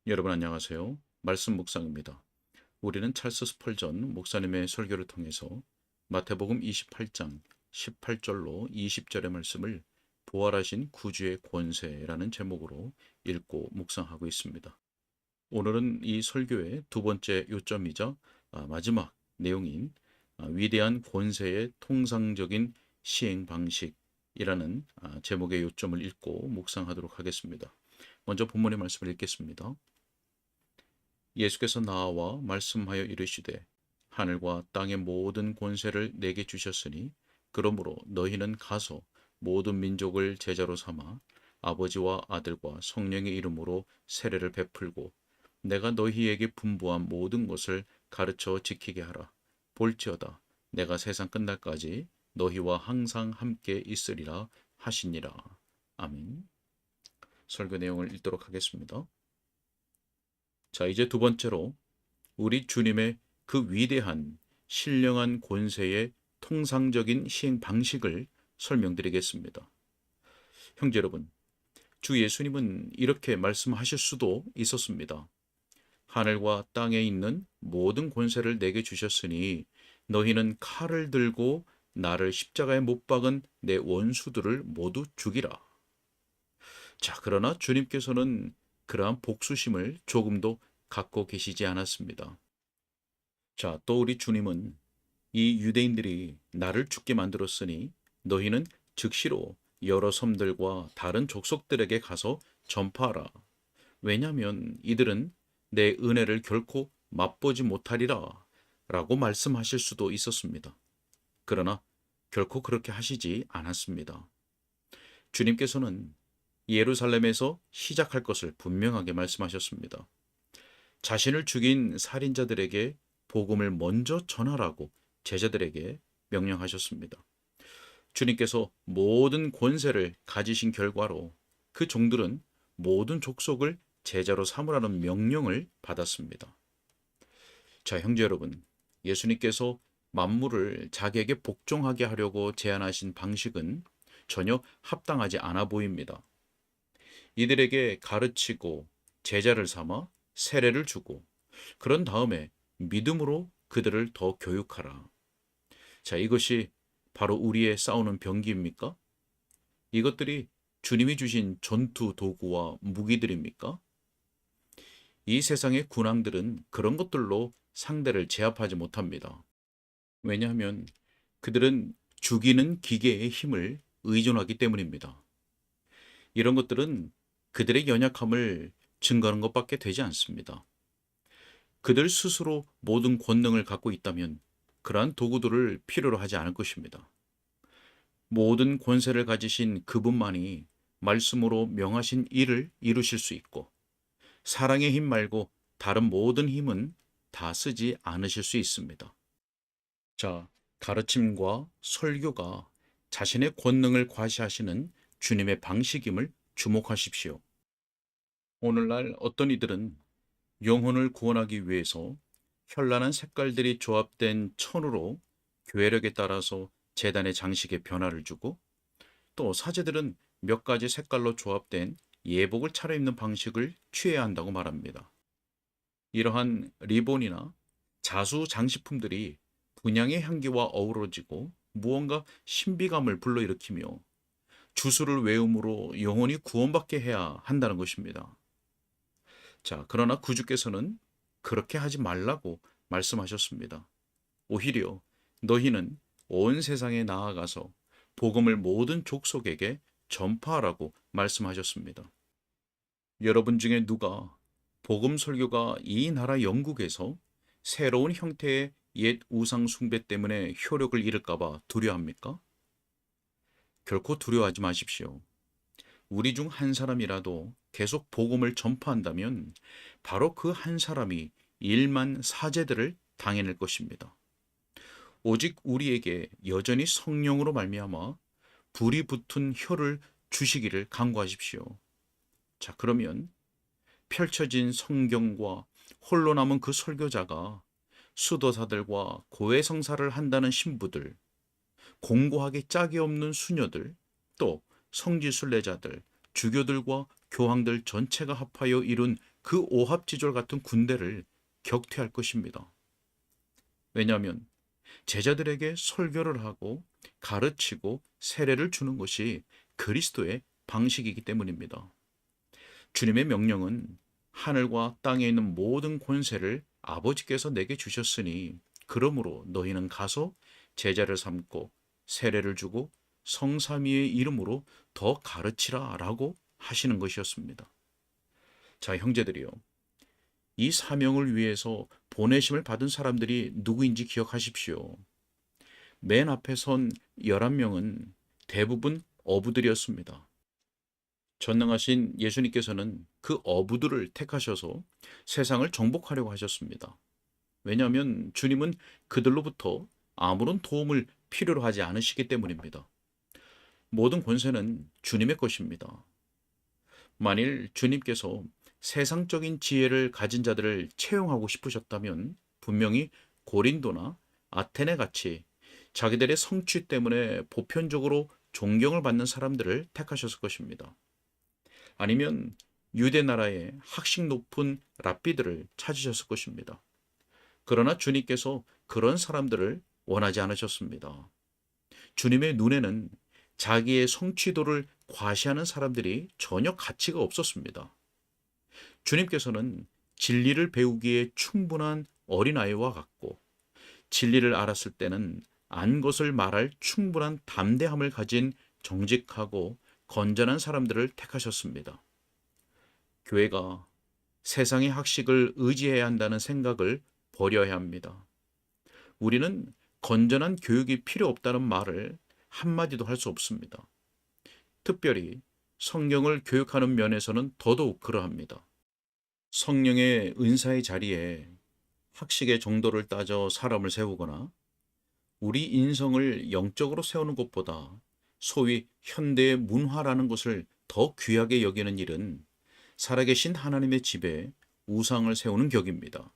여러분 안녕하세요. 말씀 묵상입니다. 우리는 찰스 스펄전 목사님의 설교를 통해서 마태복음 28장 18절로 20절의 말씀을 부활하신 구주의 권세라는 제목으로 읽고 묵상하고 있습니다. 오늘은 이 설교의 두 번째 요점이자 마지막 내용인 위대한 권세의 통상적인 시행 방식이라는 제목의 요점을 읽고 묵상하도록 하겠습니다. 먼저 본문의 말씀을 읽겠습니다. 예수께서 나와 말씀하여 이르시되 하늘과 땅의 모든 권세를 내게 주셨으니 그러므로 너희는 가서 모든 민족을 제자로 삼아 아버지와 아들과 성령의 이름으로 세례를 베풀고 내가 너희에게 분부한 모든 것을 가르쳐 지키게 하라. 볼지어다 내가 세상 끝날까지 너희와 항상 함께 있으리라 하시니라. 아멘. 설교 내용을 읽도록 하겠습니다. 자, 이제 두 번째로 우리 주님의 그 위대한 신령한 권세의 통상적인 시행 방식을 설명드리겠습니다. 형제 여러분, 주 예수님은 이렇게 말씀하실 수도 있었습니다. 하늘과 땅에 있는 모든 권세를 내게 주셨으니 너희는 칼을 들고 나를 십자가에 못 박은 내 원수들을 모두 죽이라. 자, 그러나 주님께서는 그러한 복수심을 조금도 갖고 계시지 않았습니다. 자, 또 우리 주님은 이 유대인들이 나를 죽게 만들었으니 너희는 즉시로 여러 섬들과 다른 족속들에게 가서 전파하라. 왜냐하면 이들은 내 은혜를 결코 맛보지 못하리라 라고 말씀하실 수도 있었습니다. 그러나 결코 그렇게 하시지 않았습니다. 주님께서는 예루살렘에서 시작할 것을 분명하게 말씀하셨습니다. 자신을 죽인 살인자들에게 복음을 먼저 전하라고 제자들에게 명령하셨습니다. 주님께서 모든 권세를 가지신 결과로 그 종들은 모든 족속을 제자로 삼으라는 명령을 받았습니다. 자, 형제 여러분, 예수님께서 만물을 자기에게 복종하게 하려고 제안하신 방식은 전혀 합당하지 않아 보입니다. 이들에게 가르치고 제자를 삼아 세례를 주고 그런 다음에 믿음으로 그들을 더 교육하라. 자, 이것이 바로 우리의 싸우는 병기입니까? 이것들이 주님이 주신 전투 도구와 무기들입니까? 이 세상의 군왕들은 그런 것들로 상대를 제압하지 못합니다. 왜냐하면 그들은 죽이는 기계의 힘을 의존하기 때문입니다. 이런 것들은 그들의 연약함을 증거하는 것밖에 되지 않습니다. 그들 스스로 모든 권능을 갖고 있다면 그러한 도구들을 필요로 하지 않을 것입니다. 모든 권세를 가지신 그분만이 말씀으로 명하신 일을 이루실 수 있고 사랑의 힘 말고 다른 모든 힘은 다 쓰지 않으실 수 있습니다. 자, 가르침과 설교가 자신의 권능을 과시하시는 주님의 방식임을 주목하십시오. 오늘날 어떤 이들은 영혼을 구원하기 위해서 현란한 색깔들이 조합된 천으로 교회력에 따라서 제단의 장식에 변화를 주고 또 사제들은 몇 가지 색깔로 조합된 예복을 차려입는 방식을 취해야 한다고 말합니다. 이러한 리본이나 자수 장식품들이 분향의 향기와 어우러지고 무언가 신비감을 불러일으키며 주수를 외움으로 영혼이 구원받게 해야 한다는 것입니다. 자, 그러나 구주께서는 그렇게 하지 말라고 말씀하셨습니다. 오히려 너희는 온 세상에 나아가서 복음을 모든 족속에게 전파하라고 말씀하셨습니다. 여러분 중에 누가 복음 설교가 이 나라 영국에서 새로운 형태의 옛 우상 숭배 때문에 효력을 잃을까봐 두려워합니까? 결코 두려워하지 마십시오. 우리 중 한 사람이라도 계속 복음을 전파한다면 바로 그 한 사람이 1만 사제들을 당해낼 것입니다. 오직 우리에게 여전히 성령으로 말미암아 불이 붙은 혀를 주시기를 간구하십시오. 자, 그러면 펼쳐진 성경과 홀로 남은 그 설교자가 수도사들과 고해성사를 한다는 신부들, 공고하게 짝이 없는 수녀들, 또 성지순례자들, 주교들과 교황들 전체가 합하여 이룬 그 오합지졸 같은 군대를 격퇴할 것입니다. 왜냐하면 제자들에게 설교를 하고 가르치고 세례를 주는 것이 그리스도의 방식이기 때문입니다. 주님의 명령은 하늘과 땅에 있는 모든 권세를 아버지께서 내게 주셨으니 그러므로 너희는 가서 제자를 삼고 세례를 주고 성삼위의 이름으로 더 가르치라 라고 하시는 것이었습니다. 자, 형제들이요. 이 사명을 위해서 보내심을 받은 사람들이 누구인지 기억하십시오. 맨 앞에 선 11명은 대부분 어부들이었습니다. 전능하신 예수님께서는 그 어부들을 택하셔서 세상을 정복하려고 하셨습니다. 왜냐하면 주님은 그들로부터 아무런 도움을 필요로 하지 않으시기 때문입니다. 모든 권세는 주님의 것입니다. 만일 주님께서 세상적인 지혜를 가진 자들을 채용하고 싶으셨다면 분명히 고린도나 아테네 같이 자기들의 성취 때문에 보편적으로 존경을 받는 사람들을 택하셨을 것입니다. 아니면 유대 나라의 학식 높은 랍비들을 찾으셨을 것입니다. 그러나 주님께서 그런 사람들을 원하지 않으셨습니다. 주님의 눈에는 자기의 성취도를 과시하는 사람들이 전혀 가치가 없었습니다. 주님께서는 진리를 배우기에 충분한 어린아이와 같고 진리를 알았을 때는 안 것을 말할 충분한 담대함을 가진 정직하고 건전한 사람들을 택하셨습니다. 교회가 세상의 학식을 의지해야 한다는 생각을 버려야 합니다. 우리는 건전한 교육이 필요 없다는 말을 한마디도 할 수 없습니다. 특별히 성경을 교육하는 면에서는 더더욱 그러합니다. 성령의 은사의 자리에 학식의 정도를 따져 사람을 세우거나 우리 인성을 영적으로 세우는 것보다 소위 현대의 문화라는 것을 더 귀하게 여기는 일은 살아계신 하나님의 집에 우상을 세우는 격입니다.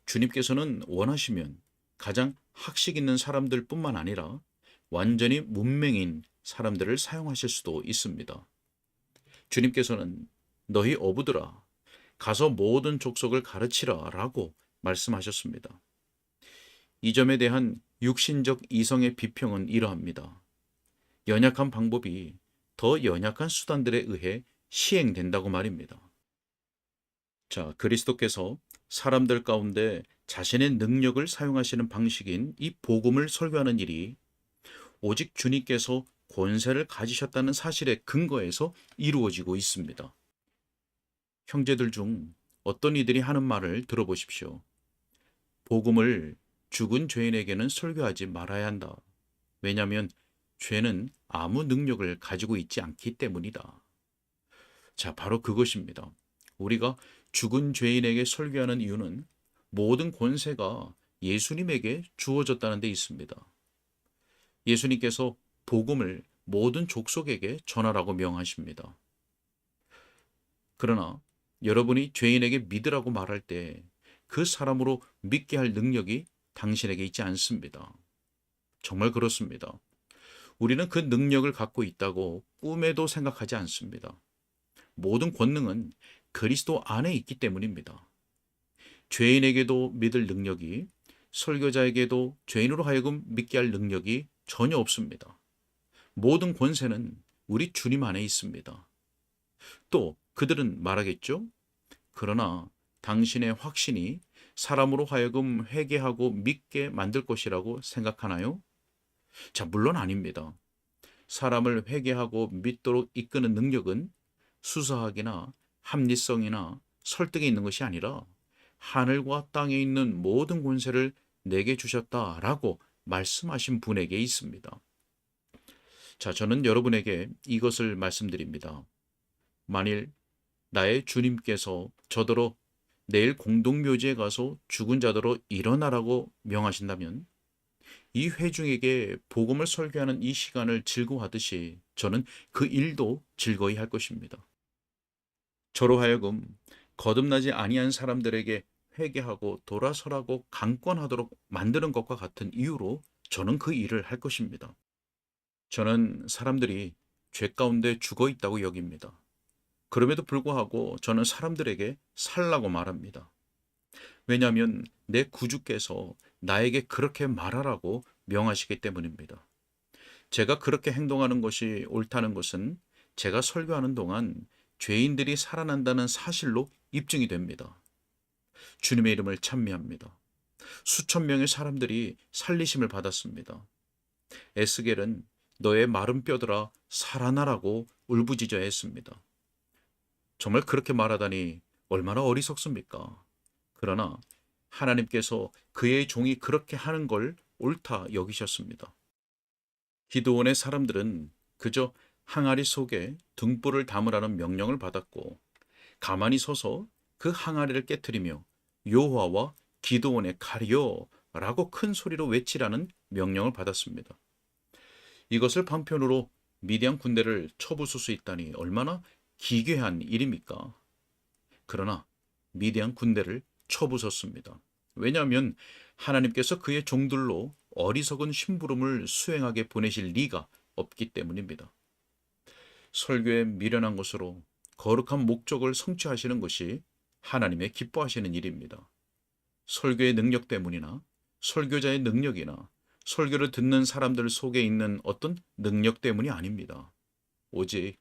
주님께서는 원하시면 가장 학식 있는 사람들 뿐만 아니라 완전히 문맹인 사람들을 사용하실 수도 있습니다. 주님께서는 너희 어부들아 가서 모든 족속을 가르치라 라고 말씀하셨습니다. 이 점에 대한 육신적 이성의 비평은 이러합니다. 연약한 방법이 더 연약한 수단들에 의해 시행된다고 말입니다. 자, 그리스도께서 사람들 가운데 자신의 능력을 사용하시는 방식인 이 복음을 설교하는 일이 오직 주님께서 권세를 가지셨다는 사실에 근거해서 이루어지고 있습니다. 형제들 중 어떤 이들이 하는 말을 들어보십시오. 복음을 죽은 죄인에게는 설교하지 말아야 한다. 왜냐하면 죄는 아무 능력을 가지고 있지 않기 때문이다. 자, 바로 그것입니다. 우리가 죽은 죄인에게 설교하는 이유는 모든 권세가 예수님에게 주어졌다는 데 있습니다. 예수님께서 복음을 모든 족속에게 전하라고 명하십니다. 그러나 여러분이 죄인에게 믿으라고 말할 때 그 사람으로 믿게 할 능력이 당신에게 있지 않습니다. 정말 그렇습니다. 우리는 그 능력을 갖고 있다고 꿈에도 생각하지 않습니다. 모든 권능은 그리스도 안에 있기 때문입니다. 죄인에게도 믿을 능력이, 설교자에게도 죄인으로 하여금 믿게 할 능력이 전혀 없습니다. 모든 권세는 우리 주님 안에 있습니다. 또 그들은 말하겠죠? 그러나 당신의 확신이 사람으로 하여금 회개하고 믿게 만들 것이라고 생각하나요? 자, 물론 아닙니다. 사람을 회개하고 믿도록 이끄는 능력은 수사학이나 합리성이나 설득에 있는 것이 아니라 하늘과 땅에 있는 모든 권세를 내게 주셨다라고 말씀하신 분에게 있습니다. 자, 저는 여러분에게 이것을 말씀드립니다. 만일 나의 주님께서 저더러 내일 공동묘지에 가서 죽은 자더러 일어나라고 명하신다면 이 회중에게 복음을 설교하는 이 시간을 즐거워하듯이 저는 그 일도 즐거이 할 것입니다. 저로 하여금 거듭나지 아니한 사람들에게 회개하고 돌아서라고 강권하도록 만드는 것과 같은 이유로 저는 그 일을 할 것입니다. 저는 사람들이 죄 가운데 죽어 있다고 여깁니다. 그럼에도 불구하고 저는 사람들에게 살라고 말합니다. 왜냐하면 내 구주께서 나에게 그렇게 말하라고 명하시기 때문입니다. 제가 그렇게 행동하는 것이 옳다는 것은 제가 설교하는 동안 죄인들이 살아난다는 사실로 입증이 됩니다. 주님의 이름을 찬미합니다. 수천 명의 사람들이 살리심을 받았습니다. 에스겔은 너의 마른 뼈들아 살아나라고 울부짖어야 했습니다. 정말 그렇게 말하다니 얼마나 어리석습니까? 그러나 하나님께서 그의 종이 그렇게 하는 걸 옳다 여기셨습니다. 기드온의 사람들은 그저 항아리 속에 등불을 담으라는 명령을 받았고 가만히 서서 그 항아리를 깨뜨리며 여호와와 기드온의 칼이요 라고 큰 소리로 외치라는 명령을 받았습니다. 이것을 방편으로 미디안 군대를 쳐부술 수 있다니 얼마나 기괴한 일입니까? 그러나 미디안 군대를 쳐부쉈습니다. 왜냐하면 하나님께서 그의 종들로 어리석은 심부름을 수행하게 보내실 리가 없기 때문입니다. 설교에 미련한 것으로 거룩한 목적을 성취하시는 것이 하나님의 기뻐하시는 일입니다. 설교의 능력 때문이나 설교자의 능력이나 설교를 듣는 사람들 속에 있는 어떤 능력 때문이 아닙니다. 오직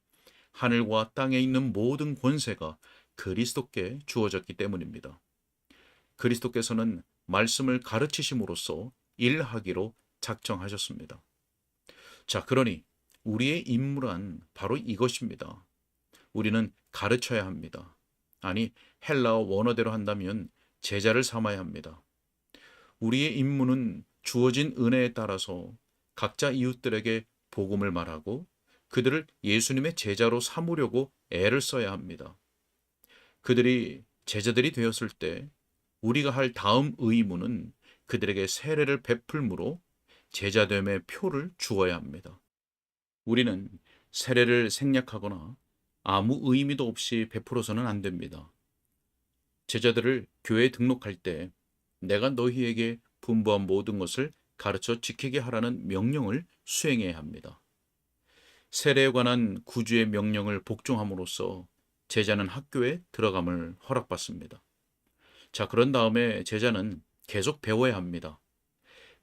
하늘과 땅에 있는 모든 권세가 그리스도께 주어졌기 때문입니다. 그리스도께서는 말씀을 가르치심으로써 일하기로 작정하셨습니다. 자, 그러니 우리의 임무란 바로 이것입니다. 우리는 가르쳐야 합니다. 아니, 헬라어 원어대로 한다면 제자를 삼아야 합니다. 우리의 임무는 주어진 은혜에 따라서 각자 이웃들에게 복음을 말하고 그들을 예수님의 제자로 삼으려고 애를 써야 합니다. 그들이 제자들이 되었을 때 우리가 할 다음 의무는 그들에게 세례를 베풀므로 제자됨의 표를 주어야 합니다. 우리는 세례를 생략하거나 아무 의미도 없이 베풀어서는 안 됩니다. 제자들을 교회에 등록할 때 내가 너희에게 분부한 모든 것을 가르쳐 지키게 하라는 명령을 수행해야 합니다. 세례에 관한 구주의 명령을 복종함으로써 제자는 학교에 들어감을 허락받습니다. 자, 그런 다음에 제자는 계속 배워야 합니다.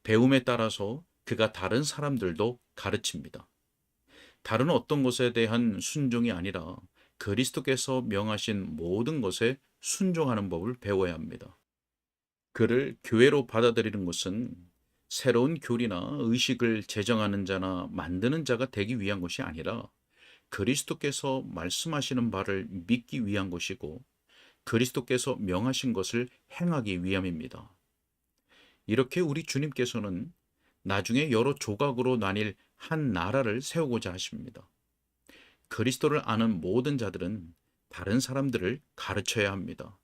배움에 따라서 그가 다른 사람들도 가르칩니다. 다른 어떤 것에 대한 순종이 아니라 그리스도께서 명하신 모든 것에 순종하는 법을 배워야 합니다. 그를 교회로 받아들이는 것은 새로운 교리나 의식을 제정하는 자나 만드는 자가 되기 위한 것이 아니라 그리스도께서 말씀하시는 바를 믿기 위한 것이고 그리스도께서 명하신 것을 행하기 위함입니다. 이렇게 우리 주님께서는 나중에 여러 조각으로 나뉠 한 나라를 세우고자 하십니다. 그리스도를 아는 모든 자들은 다른 사람들을 가르쳐야 합니다.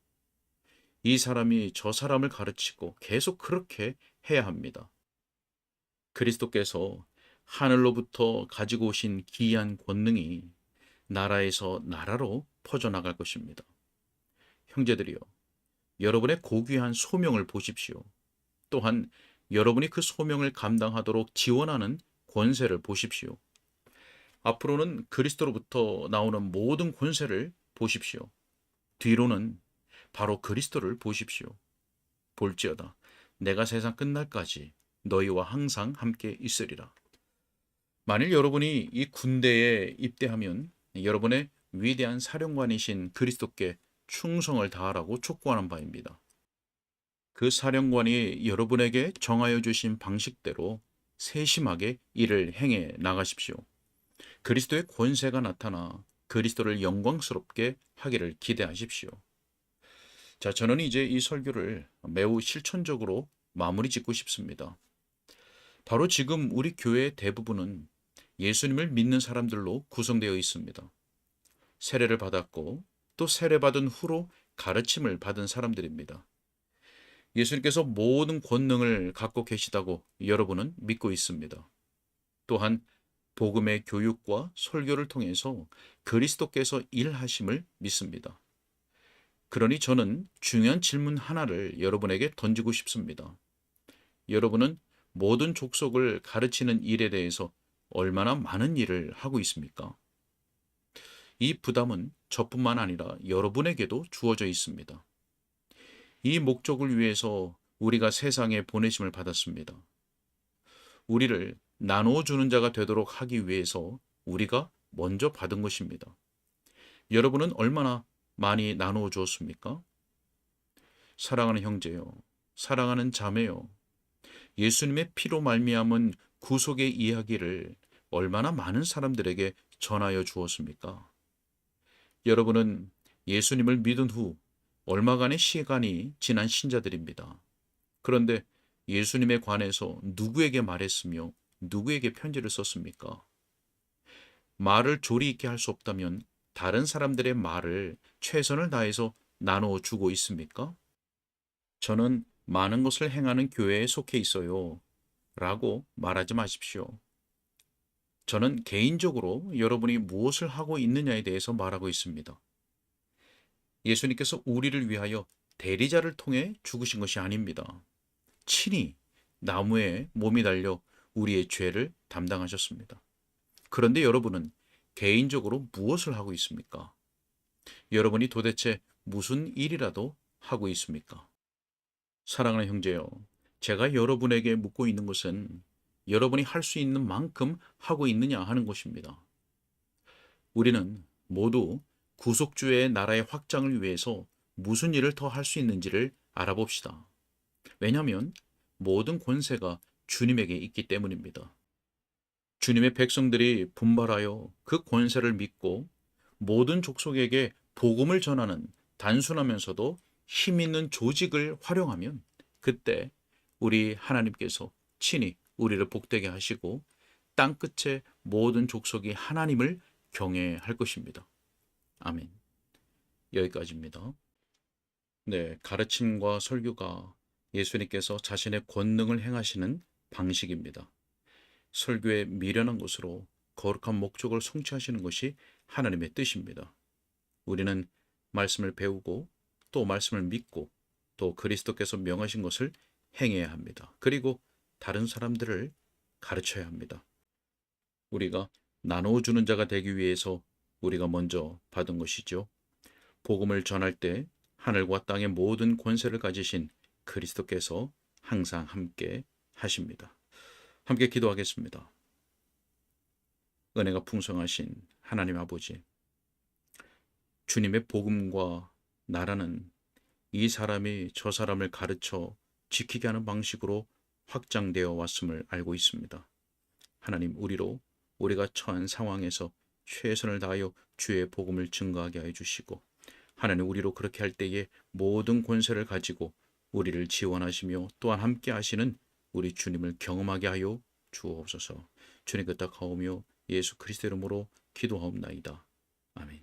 이 사람이 저 사람을 가르치고 계속 그렇게 해야 합니다. 그리스도께서 하늘로부터 가지고 오신 기이한 권능이 나라에서 나라로 퍼져나갈 것입니다. 형제들이여, 여러분의 고귀한 소명을 보십시오. 또한 여러분이 그 소명을 감당하도록 지원하는 권세를 보십시오. 앞으로는 그리스도로부터 나오는 모든 권세를 보십시오. 뒤로는 바로 그리스도를 보십시오. 볼지어다 내가 세상 끝날까지 너희와 항상 함께 있으리라. 만일 여러분이 이 군대에 입대하면 여러분의 위대한 사령관이신 그리스도께 충성을 다하라고 촉구하는 바입니다. 그 사령관이 여러분에게 정하여 주신 방식대로 세심하게 일을 행해 나가십시오. 그리스도의 권세가 나타나 그리스도를 영광스럽게 하기를 기대하십시오. 자, 저는 이제 이 설교를 매우 실천적으로 마무리 짓고 싶습니다. 바로 지금 우리 교회의 대부분은 예수님을 믿는 사람들로 구성되어 있습니다. 세례를 받았고 또 세례받은 후로 가르침을 받은 사람들입니다. 예수님께서 모든 권능을 갖고 계시다고 여러분은 믿고 있습니다. 또한 복음의 교육과 설교를 통해서 그리스도께서 일하심을 믿습니다. 그러니 저는 중요한 질문 하나를 여러분에게 던지고 싶습니다. 여러분은 모든 족속을 가르치는 일에 대해서 얼마나 많은 일을 하고 있습니까? 이 부담은 저뿐만 아니라 여러분에게도 주어져 있습니다. 이 목적을 위해서 우리가 세상에 보내심을 받았습니다. 우리를 나누어 주는 자가 되도록 하기 위해서 우리가 먼저 받은 것입니다. 여러분은 얼마나 많이 나누어 주었습니까? 사랑하는 형제요, 사랑하는 자매요, 예수님의 피로 말미암은 구속의 이야기를 얼마나 많은 사람들에게 전하여 주었습니까? 여러분은 예수님을 믿은 후 얼마간의 시간이 지난 신자들입니다. 그런데 예수님에 관해서 누구에게 말했으며 누구에게 편지를 썼습니까? 말을 조리 있게 할 수 없다면 다른 사람들의 말을 최선을 다해서 나누어 주고 있습니까? 저는 많은 것을 행하는 교회에 속해 있어요. 라고 말하지 마십시오. 저는 개인적으로 여러분이 무엇을 하고 있느냐에 대해서 말하고 있습니다. 예수님께서 우리를 위하여 대리자를 통해 죽으신 것이 아닙니다. 친히 나무에 몸이 달려 우리의 죄를 담당하셨습니다. 그런데 여러분은 개인적으로 무엇을 하고 있습니까? 여러분이 도대체 무슨 일이라도 하고 있습니까? 사랑하는 형제요, 제가 여러분에게 묻고 있는 것은 여러분이 할 수 있는 만큼 하고 있느냐 하는 것입니다. 우리는 모두 구속주의 나라의 확장을 위해서 무슨 일을 더 할 수 있는지를 알아봅시다. 왜냐하면 모든 권세가 주님에게 있기 때문입니다. 주님의 백성들이 분발하여 그 권세를 믿고 모든 족속에게 복음을 전하는 단순하면서도 힘 있는 조직을 활용하면 그때 우리 하나님께서 친히 우리를 복되게 하시고 땅끝의 모든 족속이 하나님을 경외할 것입니다. 아멘. 여기까지입니다. 네, 가르침과 설교가 예수님께서 자신의 권능을 행하시는 방식입니다. 설교의 미련한 것으로 거룩한 목적을 성취하시는 것이 하나님의 뜻입니다. 우리는 말씀을 배우고 또 말씀을 믿고 또 그리스도께서 명하신 것을 행해야 합니다. 그리고 다른 사람들을 가르쳐야 합니다. 우리가 나눠주는 자가 되기 위해서 우리가 먼저 받은 것이죠. 복음을 전할 때 하늘과 땅의 모든 권세를 가지신 그리스도께서 항상 함께 하십니다. 함께 기도하겠습니다. 은혜가 풍성하신 하나님 아버지, 주님의 복음과 나라는 이 사람이 저 사람을 가르쳐 지키게 하는 방식으로 확장되어 왔음을 알고 있습니다. 하나님, 우리가 처한 상황에서 최선을 다하여 주의 복음을 증거하게 하여 주시고, 하나님, 우리로 그렇게 할 때에 모든 권세를 가지고 우리를 지원하시며 또한 함께 하시는 우리 주님을 경험하게 하여 주옵소서. 주님 그 딱하오며 예수 그리스도 이름으로 기도하옵나이다. 아멘.